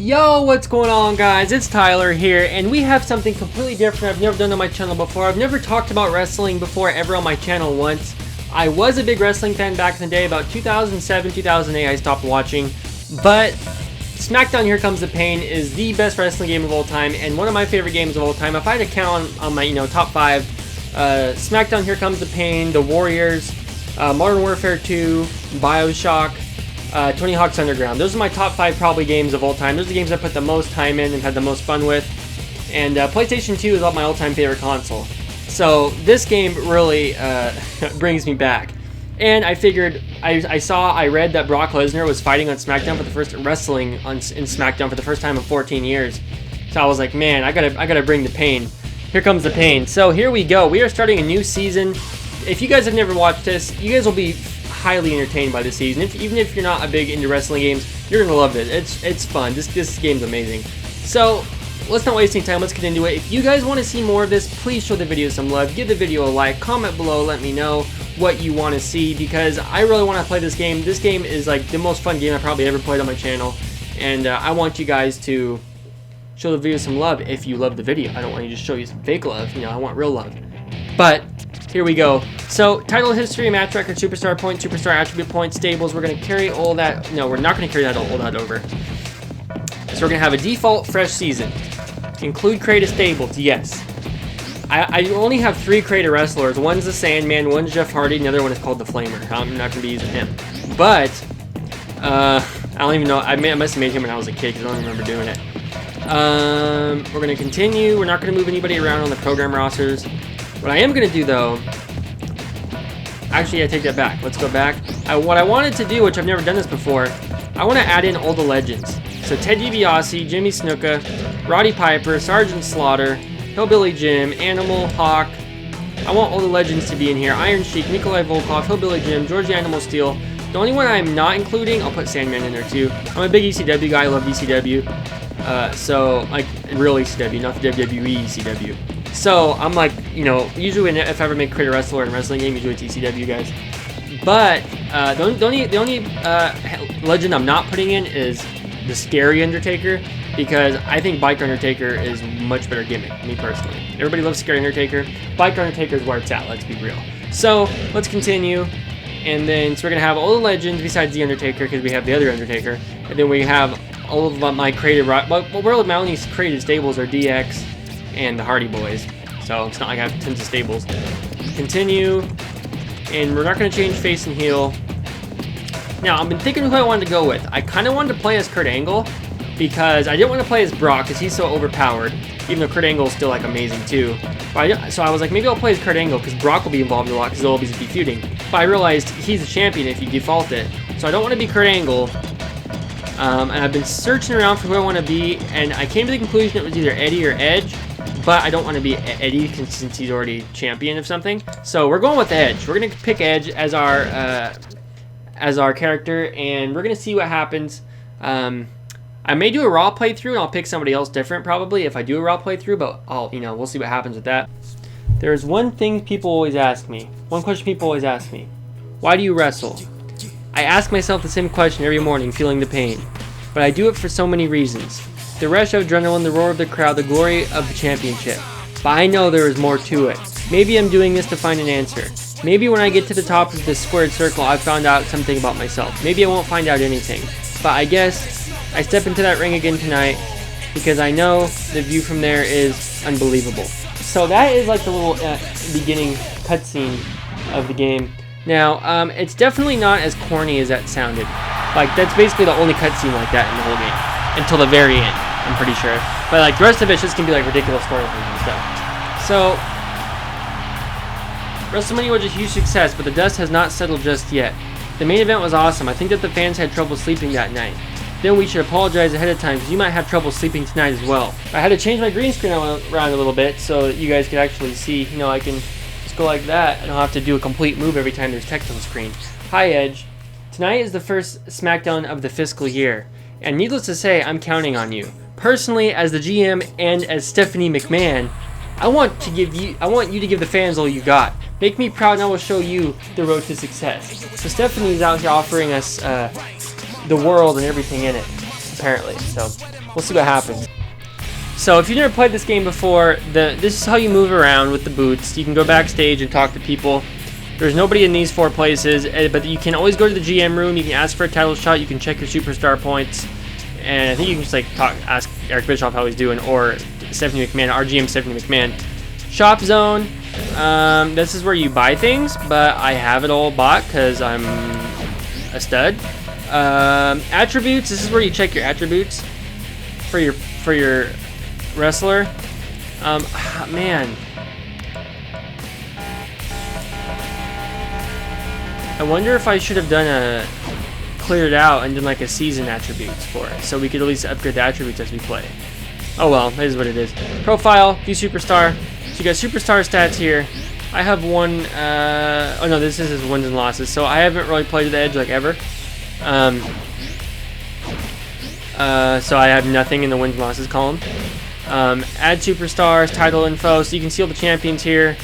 Yo, what's going on, guys? It's Tyler here, and we have something completely different I've never done on my channel before. I've never talked about wrestling before ever on my channel once. I was a big wrestling fan back in the day, about 2007, 2008 I stopped watching, but SmackDown Here Comes the Pain is the best wrestling game of all time, and one of my favorite games of all time. If I had to count on my, top 5, SmackDown Here Comes the Pain, The Warriors, Modern Warfare 2, BioShock, Tony Hawk's Underground. Those are my top 5 probably games of all time. Those are the games I put the most time in and had the most fun with. And PlayStation 2 is my all-time favorite console. So this game really brings me back. And I figured, I read that Brock Lesnar was fighting on SmackDown for the first in SmackDown for the first time in 14 years. So I was like, man, I gotta bring the pain. Here comes the pain. So here we go. We are starting a new season. If you guys have never watched this, you guys will be highly entertained by the season. Even if you're not a big into wrestling games, you're gonna love it. It's fun. This game's amazing. So let's not waste any time. Let's get into it. If you guys want to see more of this, please show the video some love. Give the video a like. Comment below. Let me know what you want to see, because I really want to play this game. This game is like the most fun game I probably ever played on my channel, and I want you guys to show the video some love if you love the video. I don't want to just show you some fake love. I want real love. But here we go. So, title, history, match record, superstar points, superstar attribute points, stables. We're going to carry all that. No, we're not going to carry all that over. So we're going to have a default fresh season. Include creative stables, yes. I only have 3 creative wrestlers. One's the Sandman, one's Jeff Hardy, and the other one is called the Flamer. I'm not going to be using him. But, I don't even know. I must have made him when I was a kid, because I don't remember doing it. We're going to continue. We're not going to move anybody around on the program rosters. What I am going to do, though, actually, I take that back. Let's go back. What I wanted to do, which I've never done this before, I want to add in all the legends. So Ted DiBiase, Jimmy Snuka, Roddy Piper, Sergeant Slaughter, Hillbilly Jim, Animal, Hawk. I want all the legends to be in here. Iron Sheik, Nikolai Volkov, Hillbilly Jim, George the Animal Steel. The only one I'm not including, I'll put Sandman in there too. I'm a big ECW guy. I love ECW. So, like, real ECW, not the WWE ECW. So, I'm like, usually if I ever make create a wrestler in a wrestling game, usually it's ECW guys. But, the only legend I'm not putting in is the Scary Undertaker, because I think Bike Undertaker is much better gimmick, me personally. Everybody loves Scary Undertaker. Bike Undertaker is where it's at, let's be real. So, let's continue. And then, so we're going to have all the legends besides the Undertaker, because we have the other Undertaker. And then we have all of my creative, my only creative stables are DX and the Hardy Boys, so it's not like I have tons of stables. Continue, and we're not going to change face and heel. Now, I've been thinking who I wanted to go with. I kind of wanted to play as Kurt Angle, because I didn't want to play as Brock, because he's so overpowered, even though Kurt Angle is still, like, amazing, too. So I was like, maybe I'll play as Kurt Angle, because Brock will be involved a lot, because they'll always be feuding. But I realized he's a champion if you default it, so I don't want to be Kurt Angle. And I've been searching around for who I want to be, and I came to the conclusion it was either Eddie or Edge. But I don't want to be Eddie since he's already champion of something. So we're going with Edge. We're going to pick Edge as our character, and we're going to see what happens. I may do a Raw playthrough, and I'll pick somebody else different probably if I do a Raw playthrough, but we'll see what happens with that. There's one thing people always ask me. One question people always ask me. Why do you wrestle? I ask myself the same question every morning, feeling the pain. But I do it for so many reasons. The rush of adrenaline, the roar of the crowd, the glory of the championship. But I know there is more to it. Maybe I'm doing this to find an answer. Maybe when I get to the top of this squared circle, I've found out something about myself. Maybe I won't find out anything. But I guess I step into that ring again tonight, because I know the view from there is unbelievable. So that is like the little beginning cutscene of the game. Now, it's definitely not as corny as that sounded. Like, that's basically the only cutscene like that in the whole game. Until the very end, I'm pretty sure. But, like, the rest of it's just gonna be, like, ridiculous storylines and stuff. So, WrestleMania was a huge success, but the dust has not settled just yet. The main event was awesome. I think that the fans had trouble sleeping that night. Then we should apologize ahead of time, because you might have trouble sleeping tonight as well. I had to change my green screen around a little bit so that you guys could actually see, I can just go like that. I don't have to do a complete move every time there's text on the screen. Hi, Edge. Tonight is the first SmackDown of the fiscal year, and needless to say, I'm counting on you. Personally, as the GM and as Stephanie McMahon, I want you to give the fans all you got. Make me proud, and I will show you the road to success. So Stephanie's out here offering us the world and everything in it. apparently. So we'll see what happens. So if you've never played this game before, this is how you move around with the boots. You can go backstage and talk to people. There's nobody in these 4 places, but you can always go to the GM room. You can ask for a title shot. You can check your superstar points, and I think you can just like ask Eric Bischoff how he's doing, or Stephanie McMahon, our GM Stephanie McMahon. Shop zone. This is where you buy things, but I have it all bought because I'm a stud. Attributes. This is where you check your attributes for your wrestler. Man, I wonder if I should have cleared it out and done like a season attributes for it, so we could at least upgrade the attributes as we play. Oh well, that is what it is. Profile, view superstar. So you got superstar stats here. I have one. Oh no, this is his wins and losses. So I haven't really played the Edge like ever. So I have nothing in the wins and losses column. Add superstars, title info. So you can see all the champions here.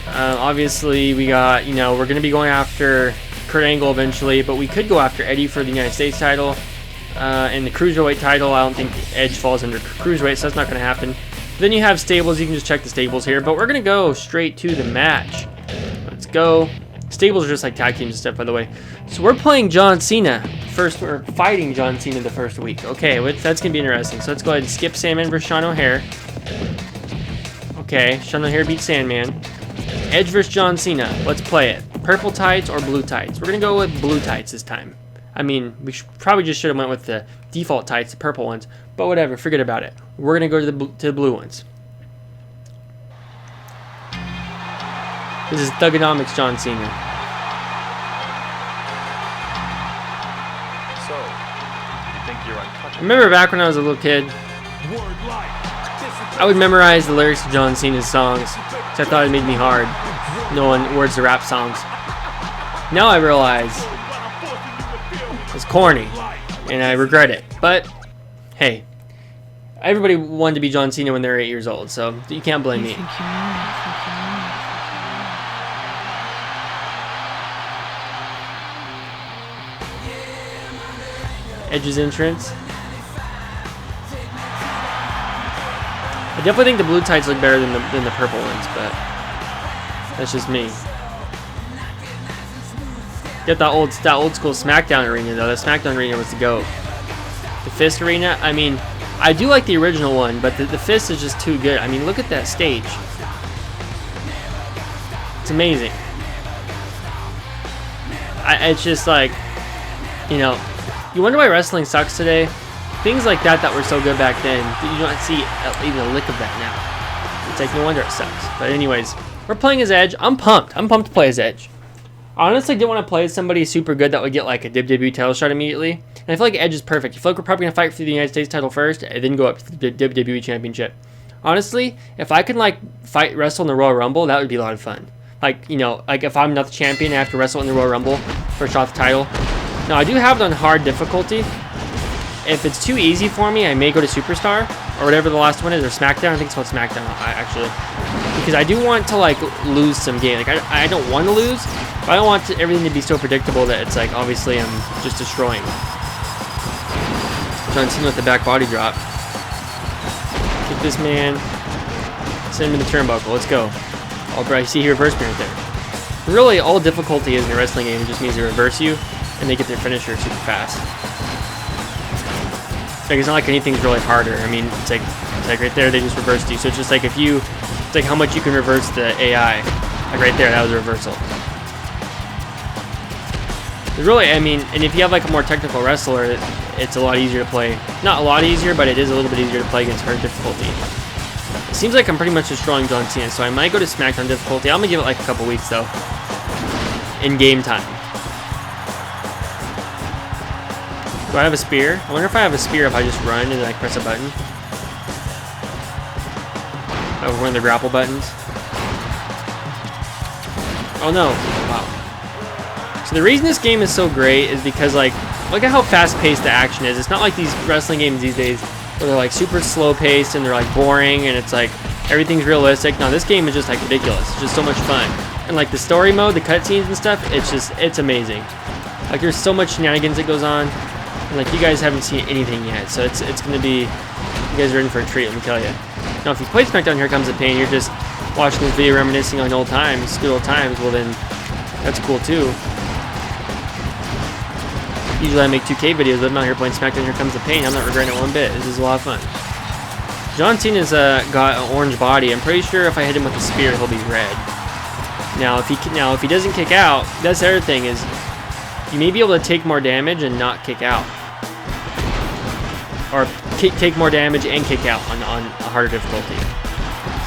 Obviously, we got, we're going to be going after Kurt Angle eventually, but we could go after Eddie for the United States title. And the Cruiserweight title, I don't think Edge falls under Cruiserweight, so that's not going to happen. Then you have stables. You can just check the stables here, but we're going to go straight to the match. Let's go. Stables are just like tag teams and stuff, by the way. So we're playing John Cena. We're fighting John Cena the first week. Okay, that's going to be interesting. So let's go ahead and skip Sandman versus Sean O'Haire. Okay, Sean O'Haire beats Sandman. Edge versus John Cena. Let's play it. Purple tights or blue tights? We're going to go with blue tights this time. I mean, we probably just should have went with the default tights, the purple ones. But whatever, forget about it. We're going to go to the blue ones. This is Thugonomics John Cena. So, you think you're untouchable? Remember back when I was a little kid, I would memorize the lyrics to John Cena's songs, because I thought it made me hard, knowing words to rap songs. Now I realize it's corny, and I regret it. But, hey, everybody wanted to be John Cena when they were 8 years old, so you can't blame me. Edge's entrance. I definitely think the blue tights look better than the purple ones, but that's just me. Get that old school SmackDown arena though. The SmackDown arena was the GOAT. The Fist arena, I mean, I do like the original one, but the Fist is just too good. I mean, look at that stage. It's amazing. It's just like, you wonder why wrestling sucks today? Things like that were so good back then, you don't see even a lick of that now. It's like, no wonder it sucks. But anyways, we're playing as Edge. I'm pumped. I'm pumped to play as Edge. I honestly didn't want to play as somebody super good that would get like a WWE title shot immediately. And I feel like Edge is perfect. I feel like we're probably going to fight for the United States title first, and then go up to the WWE Championship. Honestly, if I could like wrestle in the Royal Rumble, that would be a lot of fun. Like, like if I'm not the champion, I have to wrestle in the Royal Rumble for a shot at the title. Now, I do have it on hard difficulty. If it's too easy for me, I may go to Superstar, or whatever the last one is, or SmackDown. I think it's called SmackDown, actually. Because I do want to, like, lose some game. Like, I don't want to lose, but I don't want everything to be so predictable that it's, like, obviously I'm just destroying. John Cena with the back body drop. Kick this man. Send him to the turnbuckle. Let's go. Oh, bro, I see he reversed me right there. Really, all difficulty is in a wrestling game. It just means they reverse you, and they get their finisher super fast. Like, it's not like anything's really harder. I mean, it's like right there, they just reversed you. So it's just like it's like how much you can reverse the AI. Like right there, that was a reversal. It's really, I mean, and if you have like a more technical wrestler, it's a lot easier to play. Not a lot easier, but it is a little bit easier to play against hard difficulty. It seems like I'm pretty much destroying John Cena, so I might go to SmackDown difficulty. I'm gonna give it like a couple weeks though, in game time. Do I have a spear? I wonder if I have a spear if I just run and then I press a button. Oh, one of the grapple buttons. Oh no. Wow. So the reason this game is so great is because, like, look at how fast-paced the action is. It's not like these wrestling games these days where they're like super slow-paced and they're like boring and it's like everything's realistic. No, this game is just like ridiculous. It's just so much fun. And like the story mode, the cutscenes and stuff, it's amazing. Like there's so much shenanigans that goes on. And, like, you guys haven't seen anything yet, so it's gonna be, you guys are in for a treat, let me tell you. Now, if you played SmackDown Here Comes the Pain, you're just watching this video reminiscing on old times, good old times, well then, that's cool too. Usually I make 2K videos, but I'm out here playing SmackDown Here Comes the Pain. I'm not regretting it one bit. This is a lot of fun. John Cena's got an orange body. I'm pretty sure if I hit him with a spear, he'll be red. Now, if he doesn't kick out, that's the other thing is, you may be able to take more damage and not kick out, or take more damage and kick out on a harder difficulty.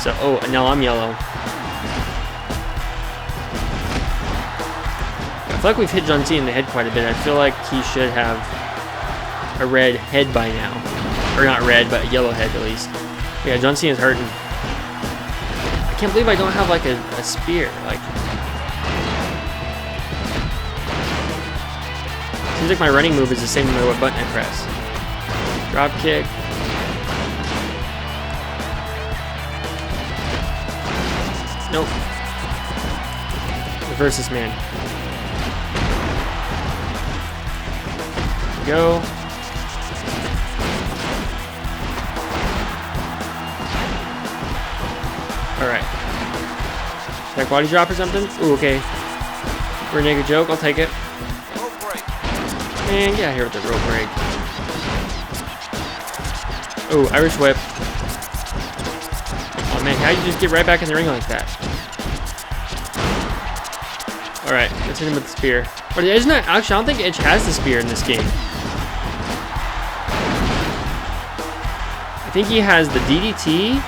So, oh, now I'm yellow. I feel like we've hit John Cena in the head quite a bit. I feel like he should have a red head by now. Or not red, but a yellow head at least. Yeah, John Cena's hurting. I can't believe I don't have like a spear. Like, seems like my running move is the same no matter what button I press. Drop kick. Nope. Reverse this man. Go. Alright. Back body drop or something? Ooh, okay. Renegade joke, I'll take it. Man, get out here with the rope break. Ooh, Irish whip. Oh man, how you just get right back in the ring like that? Alright, let's hit him with the spear. But Edge not, actually, I don't think Edge has the spear in this game. I think he has the DDT.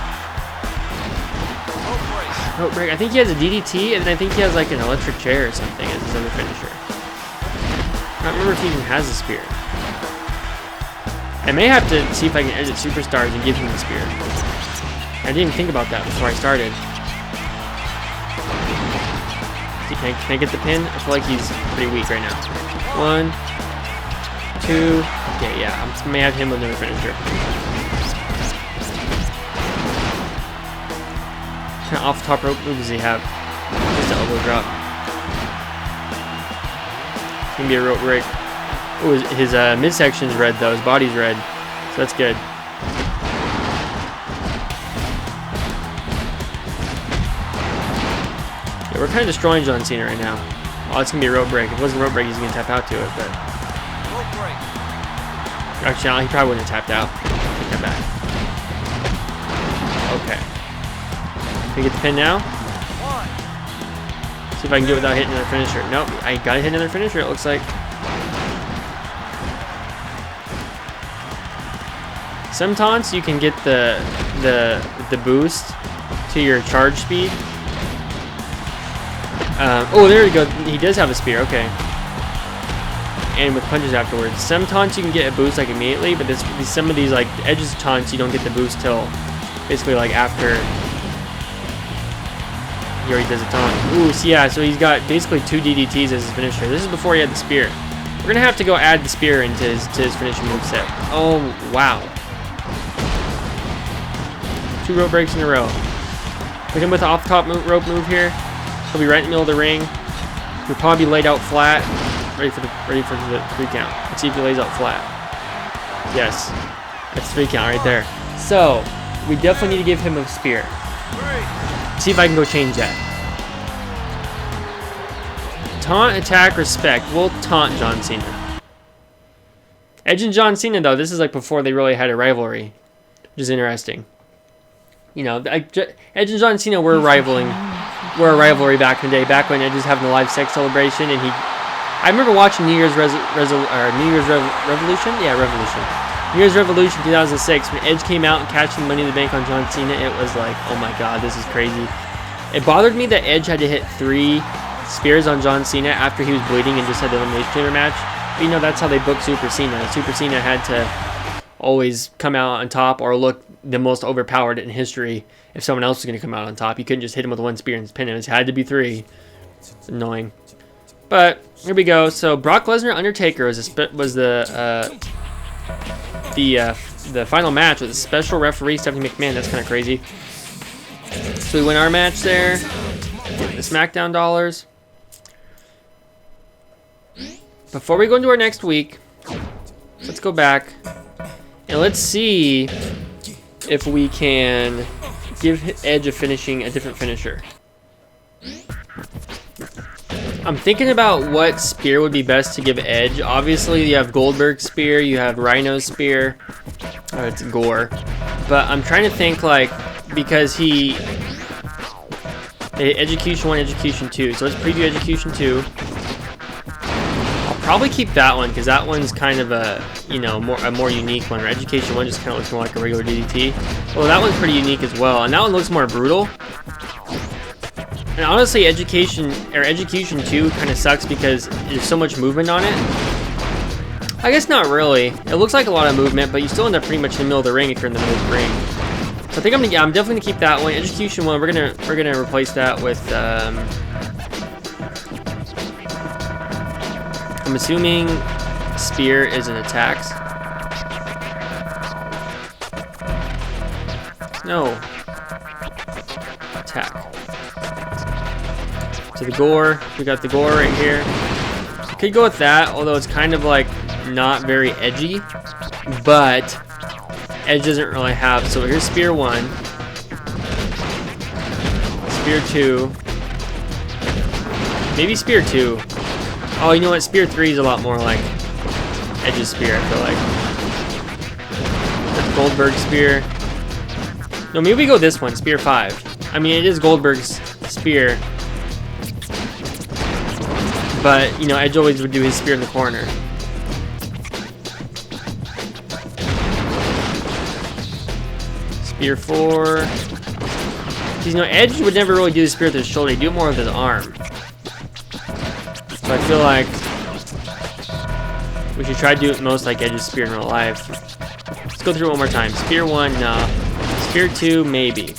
Oh, break. I think he has a DDT, and then I think he has like an electric chair or something as his other finisher. I don't remember if he even has a spear. I may have to see if I can edit Superstars and give him the spear. I didn't even think about that before I started. Can I get the pin? I feel like he's pretty weak right now. 1, 2. Okay, yeah, I may have him with another finisher. What kind of off-top rope move does he have? Just an elbow drop. It's gonna be a rope break. Oh, his midsection's red though. His body's red, so that's good. Yeah, we're kind of destroying John Cena right now. Oh, it's gonna be a rope break. If it wasn't a rope break, he's gonna tap out to it. But actually, he probably wouldn't have tapped out. Take that back. Okay. Can we get the pin now? See if I can do it without hitting another finisher. Nope, I gotta hit another finisher, it looks like. Some taunts you can get the boost to your charge speed. Oh, there we go. He does have a spear, okay. And with punches afterwards. Some taunts you can get a boost like immediately, but some of these like Edge's taunts you don't get the boost till basically like after he already does a taunt. Ooh, so yeah, so he's got basically 2 DDTs as his finisher. This is before he had the spear. We're gonna have to go add the spear into his finishing moveset. Oh wow. 2 rope breaks in a row. Hit him with an off-top rope move here. He'll be right in the middle of the ring. He'll probably be laid out flat. Ready for the 3 count. Let's see if he lays out flat. Yes. That's 3 count right there. So, we definitely need to give him a spear. See if I can go change that. Taunt, attack, respect. We'll taunt John Cena. Edge and John Cena, though, this is like before they really had a rivalry, which is interesting. You know, Edge and John Cena were a rivalry back in the day, back when Edge was having the live sex celebration, and I remember watching New Year's Revolution. Yeah, Revolution. New Year's Revolution 2006, when Edge came out and cashed the Money in the Bank on John Cena, it was like, oh my god, this is crazy. It bothered me that Edge had to hit 3 spears on John Cena after he was bleeding and just had the Elimination Chamber match. But you know, that's how they booked Super Cena. Super Cena had to always come out on top or look the most overpowered in history if someone else was going to come out on top. You couldn't just hit him with 1 spear and pin him. It had to be 3. It's annoying. But here we go. So Brock Lesnar Undertaker was the final match with a special referee, Stephanie McMahon. That's kind of crazy. So we win our match there. Get the SmackDown dollars. Before we go into our next week, Let's go back. And let's see if we can give Edge a different finisher. I'm thinking about what spear would be best to give Edge. Obviously, you have Goldberg's spear, you have Rhino's spear. Oh, it's Gore. But I'm trying to think, like, because he... Execution 1, Execution 2. So let's preview Execution 2. I'll probably keep that one, because that one's kind of a, you know, a more unique one. Or Execution 1 just kind of looks more like a regular DDT. Well, that one's pretty unique as well. And that one looks more brutal. And honestly, Execution 2 kind of sucks because there's so much movement on it. I guess not really. It looks like a lot of movement, but you still end up pretty much in the middle of the ring if you're in the middle of the ring. So I think I'm definitely gonna keep that one. Execution 1, we're gonna replace that with I'm assuming spear is an attack. No. Attack. To the Gore. We got the Gore right here. Could go with that, although it's kind of like not very edgy, but Edge doesn't really have. So here's Spear 1, Spear 2, maybe Spear 2. Oh, you know what? Spear 3 is a lot more like Edge's spear, I feel like. That's Goldberg's spear. No, maybe we go this one, Spear 5. I mean, it is Goldberg's spear. But, you know, Edge always would do his spear in the corner. Spear 4. You know, Edge would never really do the spear with his shoulder. He'd do it more with his arm. So I feel like we should try to do it most like Edge's spear in real life. Let's go through it one more time. Spear 1, nah. Spear 2, maybe.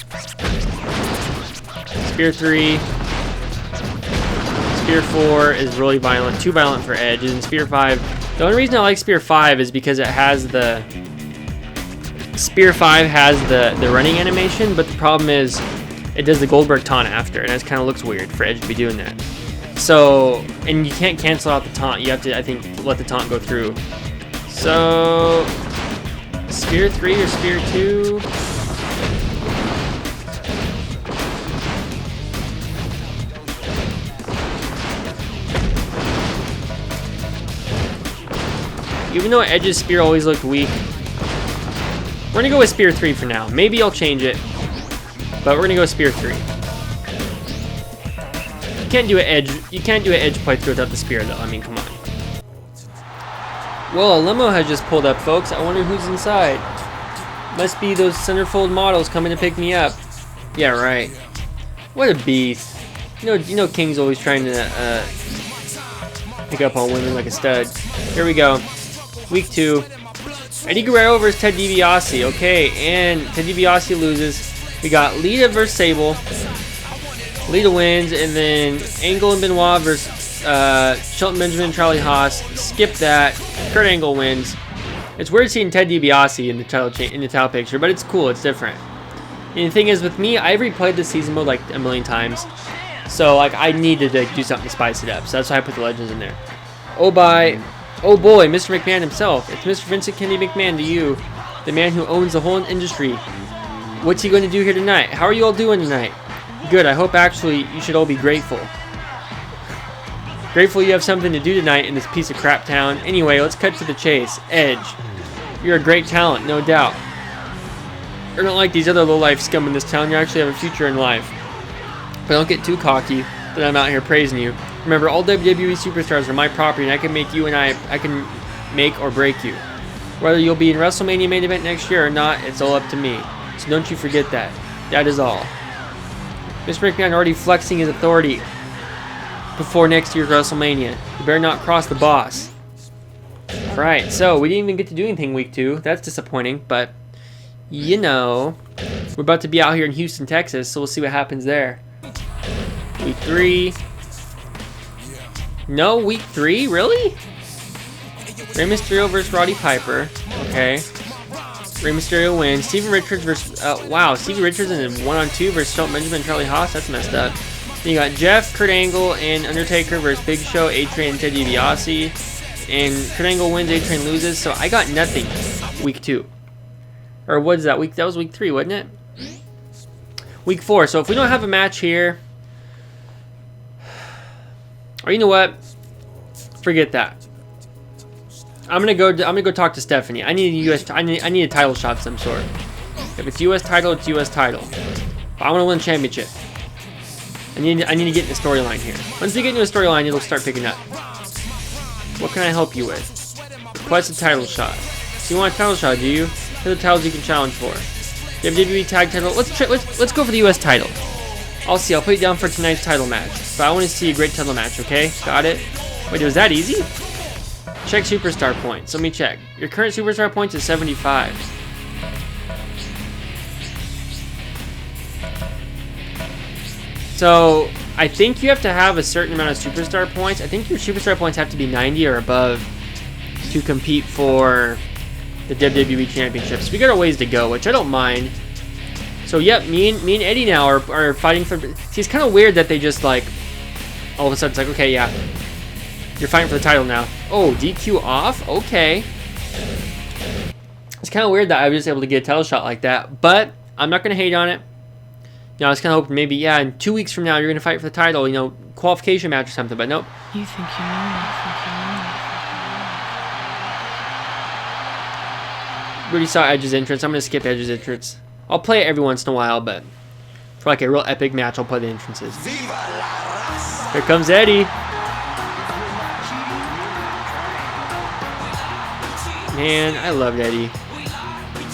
Spear 3. Spear 4 is really violent, too violent for Edge. And Spear 5, the only reason I like Spear 5 is because it has the... Spear 5 has the running animation, but the problem is it does the Goldberg taunt after, and it kind of looks weird for Edge to be doing that. So, and you can't cancel out the taunt. You have to, I think, let the taunt go through. So, Spear 3 or Spear 2? Even though Edge's spear always looked weak, we're gonna go with Spear 3 for now. Maybe I'll change it, but we're gonna go with Spear 3. You can't do an Edge playthrough without the spear, though. I mean, come on. Well, a limo has just pulled up, folks. I wonder who's inside. Must be those centerfold models coming to pick me up. Yeah, right. What a beast. You know, King's always trying to pick up on women like a stud. Here we go. Week 2. Eddie Guerrero versus Ted DiBiase. Okay, and Ted DiBiase loses. We got Lita versus Sable. Lita wins, and then Angle and Benoit versus Shelton Benjamin and Charlie Haas. Skip that. Kurt Angle wins. It's weird seeing Ted DiBiase in the title picture, but it's cool. It's different. And the thing is, with me, I've replayed this season mode like a million times, so like I needed to do something to spice it up. So that's why I put the legends in there. Oh boy, Mr. McMahon himself. It's Mr. Vincent Kennedy McMahon to you, the man who owns the whole industry. What's he going to do here tonight? How are you all doing tonight? Good. I hope actually you should all be grateful. Grateful you have something to do tonight in this piece of crap town. Anyway, let's cut to the chase. Edge, you're a great talent, no doubt. You're not like these other low-life scum in this town. You actually have a future in life. But don't get too cocky that I'm out here praising you. Remember, all WWE superstars are my property, and I can make you and I can make or break you. Whether you'll be in WrestleMania main event next year or not, it's all up to me. So don't you forget that. That is all. Mr. McMahon already flexing his authority before next year's WrestleMania. You better not cross the boss. Alright, so we didn't even get to do anything week 2. That's disappointing, but you know, we're about to be out here in Houston, Texas, so we'll see what happens there. Week 3. No, week 3? Really? Rey Mysterio versus Roddy Piper. Okay. Rey Mysterio wins. Steven Richards versus... wow, Steven Richards in a 1-on-2 versus Shelton Benjamin and Charlie Haas. That's messed up. Then you got Jeff, Kurt Angle, and Undertaker versus Big Show, A-Train, and Ted DiBiase. and Kurt Angle wins, A-Train loses, so I got nothing week 2. Or what is that week? That was week 3, wasn't it? Week 4. So if we don't have a match here, or you know what? Forget that. I'm gonna go talk to Stephanie. I need a US. I need a title shot of some sort. If it's US title, it's US title. But I want to win championship. I need to get in the storyline here. Once you get into a storyline, it'll start picking up. What can I help you with? Request a title shot. So you want a title shot, do you? Here are the titles you can challenge for. WWE tag title. Let's go for the US title. I'll see. I'll put you down for tonight's title match. But I want to see a great title match. Okay? Got it. Wait, was that easy? Check superstar points. Let me check. Your current superstar points is 75. So, I think you have to have a certain amount of superstar points. I think your superstar points have to be 90 or above to compete for the WWE Championships. We got a ways to go, which I don't mind. So, yep, me and Eddie now are fighting for... See, it's kind of weird that they just, like... All of a sudden, it's like, okay, yeah. You're fighting for the title now. Oh, DQ off? Okay. It's kind of weird that I was just able to get a title shot like that, but I'm not going to hate on it. You know, I was kind of hoping maybe, yeah, in 2 weeks from now, you're going to fight for the title, you know, qualification match or something, but nope. You think you know We already saw Edge's entrance. I'm going to skip Edge's entrance. I'll play it every once in a while, but for like a real epic match, I'll play the entrances. Here comes Eddie. Man, I loved Eddie.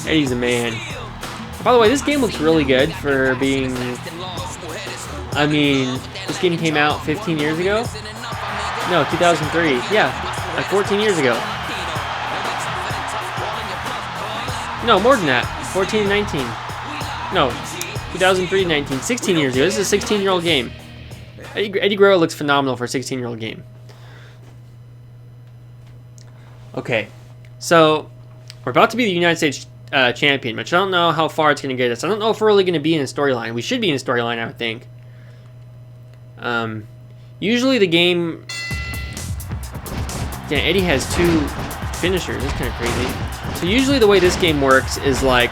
Eddie's a man. By the way, this game looks really good for being... I mean, this game came out 15 years ago? No, 2003. Yeah, like 14 years ago. No, more than that. 14 and 19. No, 2003 19. 16 years ago. This is a 16-year-old game. Eddie Guerrero looks phenomenal for a 16-year-old game. Okay, so we're about to be the United States champion, which I don't know how far it's going to get us. I don't know if we're really going to be in a storyline. We should be in a storyline, I would think. Usually the game... Yeah, Eddie has 2 finishers. That's kind of crazy. So usually the way this game works is like...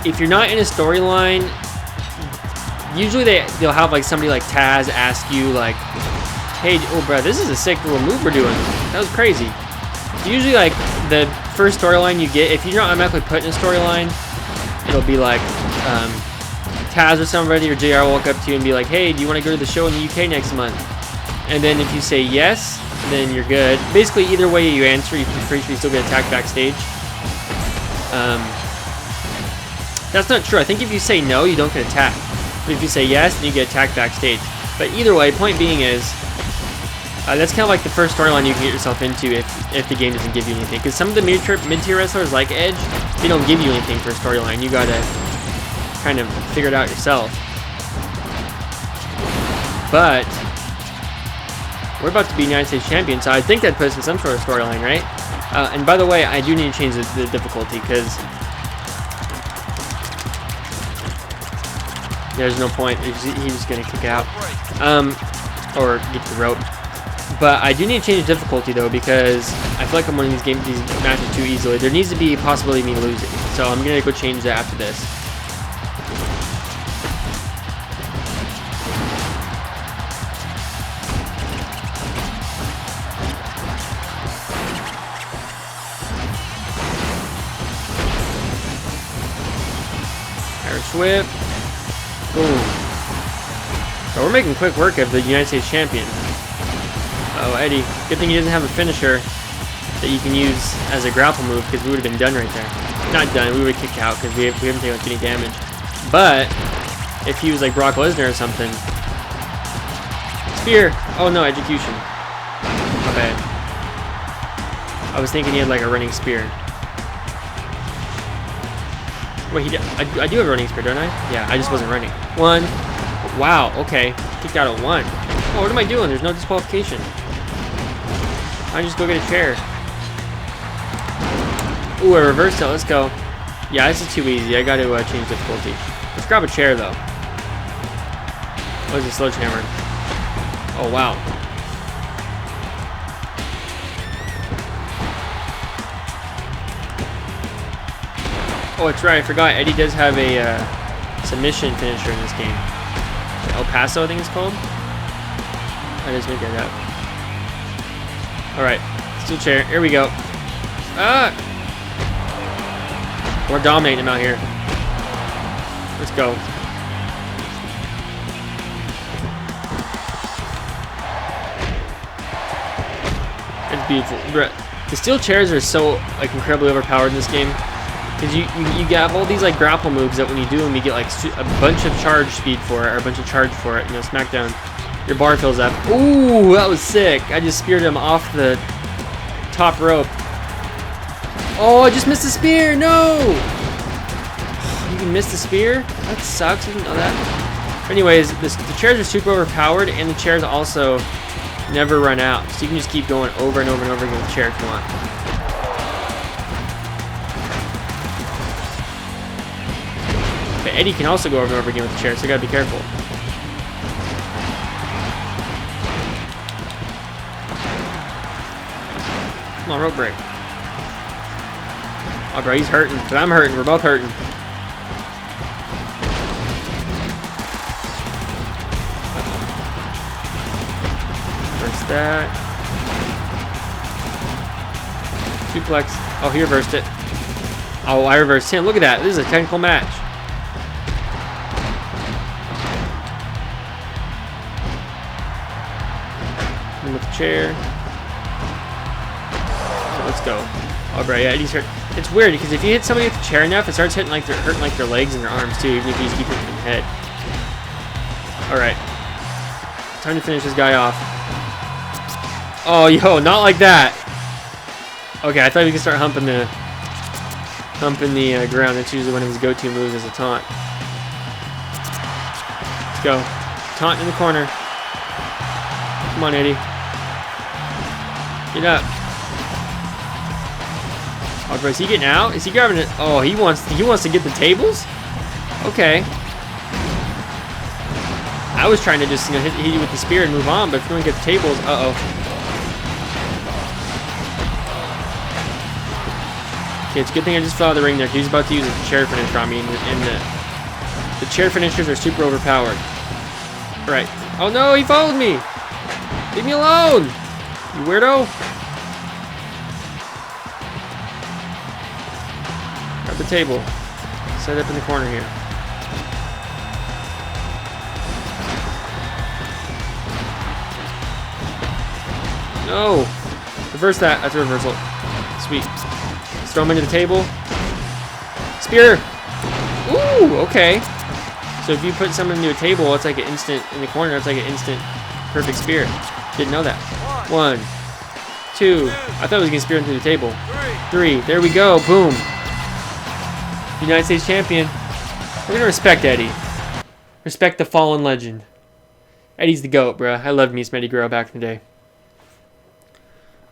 If you're not in a storyline... Usually they'll have like somebody like Taz ask you like... Hey, oh bro, this is a sick little move we're doing. That was crazy. Usually, like, the first storyline you get, if you're not automatically put in a storyline, it'll be like, Taz or somebody or JR will walk up to you and be like, hey, do you want to go to the show in the UK next month? And then if you say yes, then you're good. Basically, either way you answer, you still get attacked backstage. That's not true. I think if you say no, you don't get attacked. But if you say yes, then you get attacked backstage. But either way, point being is, that's kind of like the first storyline you can get yourself into if the game doesn't give you anything. Because some of the mid-tier wrestlers like Edge, they don't give you anything for a storyline. You gotta kind of figure it out yourself. But we're about to be United States champions, so I think that puts in some sort of storyline, right? And by the way, I do need to change the difficulty because there's no point. He's just gonna kick out or get to the rope. But I do need to change the difficulty though because I feel like I'm winning these matches too easily. There needs to be a possibility of me losing, so I'm gonna go change that after this. Irish whip. Boom. So we're making quick work of the United States champion. Oh, Eddie. Good thing he doesn't have a finisher that you can use as a grapple move because we would have been done right there. Not done. We would have kicked out because we haven't taken like any damage. But if he was like Brock Lesnar or something. Spear. Oh no, execution. My bad. I was thinking he had like a running spear. Wait, I do have a running spear, don't I? Yeah, I just wasn't running. 1. Wow, okay. Kicked out at 1. Oh, what am I doing? There's no disqualification. I just go get a chair. Ooh, a reversal. Let's go. Yeah, this is too easy. I got to change difficulty. Let's grab a chair, though. What is a sledgehammer? Oh, wow. Oh, that's right. I forgot. Eddie does have a submission finisher in this game. El Paso, I think it's called. I just make that up. All right, steel chair. Here we go. Ah! We're dominating him out here. Let's go. It's beautiful. The steel chairs are so like incredibly overpowered in this game, because you have all these like grapple moves that when you do them, you get like a bunch of charge speed for it, or a bunch of charge for it. You know, SmackDown, your bar fills up. Ooh, that was sick! I just speared him off the top rope. Oh, I just missed the spear. No! You can miss the spear? That sucks. I didn't know that. Anyways, the chairs are super overpowered, and the chairs also never run out, so you can just keep going over and over and over again with the chair if you want. But Eddie can also go over and over again with the chair, so you gotta be careful. Come on, rope break. Oh, bro, he's hurting, but I'm hurting. We're both hurting. That suplex. Oh, he reversed it. Oh, I reversed him. Look at that. This is a technical match. And with the chair. So let's go. Oh, bro, yeah, Eddie's hurt. It's weird because if you hit somebody with the chair enough, it starts hurting like their legs and their arms too, even if you just keep hitting their head. All right, time to finish this guy off. Oh, yo, not like that. Okay, I thought we could start humping the ground. That's usually one of his go-to moves as a taunt. Let's go. Taunt in the corner. Come on, Eddie. Get up. Oh, bro, is he getting out? Is he grabbing it? Oh, he wants to get the tables? Okay. I was trying to just hit you with the spear and move on, but if you want to get the tables, uh-oh. Okay, it's a good thing I just fell out of the ring there. He was about to use a chair finisher on me, and the chair finishers are super overpowered. All right. Oh no, he followed me! Leave me alone! You weirdo! Grab the table. Set it up in the corner here. No! Reverse that. That's a reversal. Sweet. Let's throw him into the table. Spear! Ooh, okay. So if you put someone into a table, it's like an instant, in the corner, it's like an instant perfect spear. Didn't know that. 1, 2. I thought it was going to spear him through the table. 3. There we go. Boom. United States champion. We're going to respect Eddie. Respect the fallen legend. Eddie's the GOAT, bro. I loved me some Eddie Guerrero back in the day.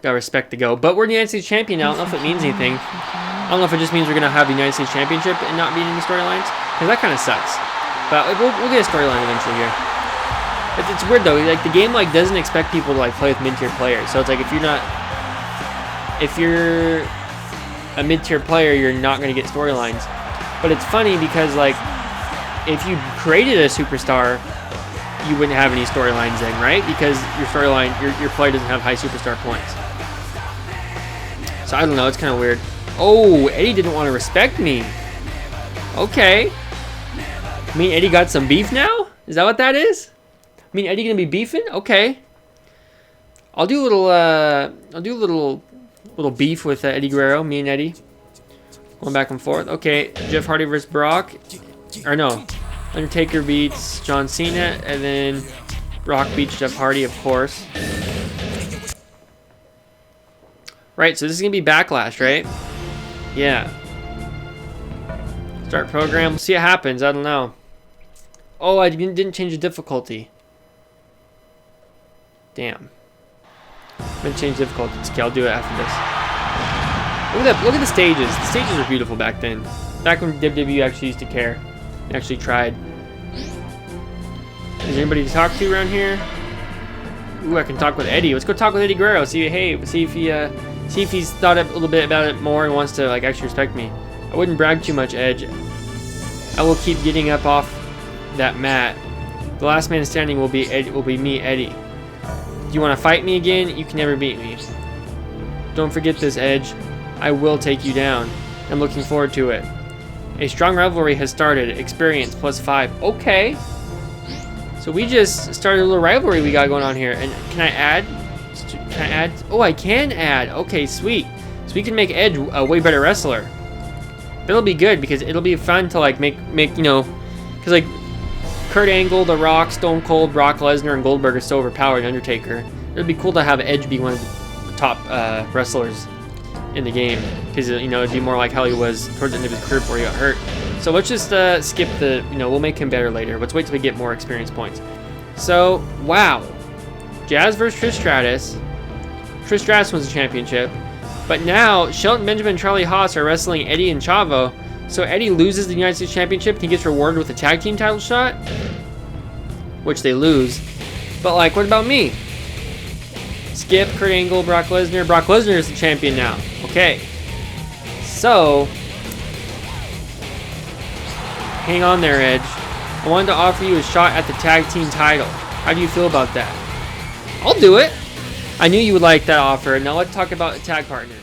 Gotta respect the GOAT. But we're the United States champion now. I don't know if it means anything. I don't know if it just means we're going to have the United States championship and not be in the storylines. Because that kind of sucks. But we'll get a storyline eventually here. It's weird though. Like the game doesn't expect people to play with mid-tier players. So it's like if you're a mid-tier player, you're not going to get storylines. But it's funny because if you created a superstar, you wouldn't have any storylines then, right? Because your player doesn't have high superstar points. So I don't know. It's kind of weird. Oh, Eddie didn't want to respect me. Okay. I mean, Eddie got some beef now? Is that what that is? I mean, Eddie gonna be beefing? Okay. I'll do a little beef with Eddie Guerrero. Me and Eddie going back and forth. Okay, Jeff Hardy versus Brock, or no, Undertaker beats John Cena, and then Brock beats Jeff Hardy, of course. Right. So this is gonna be Backlash, right? Yeah. Start program. We'll see what happens. I don't know. Oh, I didn't change the difficulty. Damn. I'm gonna change difficulty. Okay, I'll do it after this. Look at that. Look at the stages. The stages were beautiful back then. Back when WWE actually used to care. They actually tried. Is there anybody to talk to around here? Ooh, I can talk with Eddie. Let's go talk with Eddie Guerrero. See if he's thought a little bit about it more and wants to actually respect me. I wouldn't brag too much, Edge. I will keep getting up off that mat. The last man standing will be me, Eddie. Do you want to fight me again? You can never beat me. Don't forget this, Edge. I will take you down. I'm looking forward to it. A strong rivalry has started. Experience +5. Okay. So we just started a little rivalry we got going on here. And can I add? Can I add? Oh, I can add. Okay, sweet. So we can make Edge a way better wrestler. That'll be good because it'll be fun to like make you know, because like Kurt Angle, The Rock, Stone Cold, Brock Lesnar, and Goldberg are so overpowered. Undertaker. It'd be cool to have Edge be one of the top wrestlers in the game, because you know it'd be more like how he was towards the end of his career before he got hurt. So let's just skip the, you know, we'll make him better later. Let's wait till we get more experience points. So wow, Jazz versus Trish Stratus. Trish Stratus wins the championship, but now Shelton Benjamin and Charlie Haas are wrestling Eddie and Chavo. So Eddie loses the United States Championship and he gets rewarded with a tag team title shot, which they lose. But like, what about me? Skip, Kurt Angle, Brock Lesnar. Brock Lesnar is the champion now. Okay. So, hang on there, Edge. I wanted to offer you a shot at the tag team title. How do you feel about that? I'll do it. I knew you would like that offer. Now let's talk about a tag partner.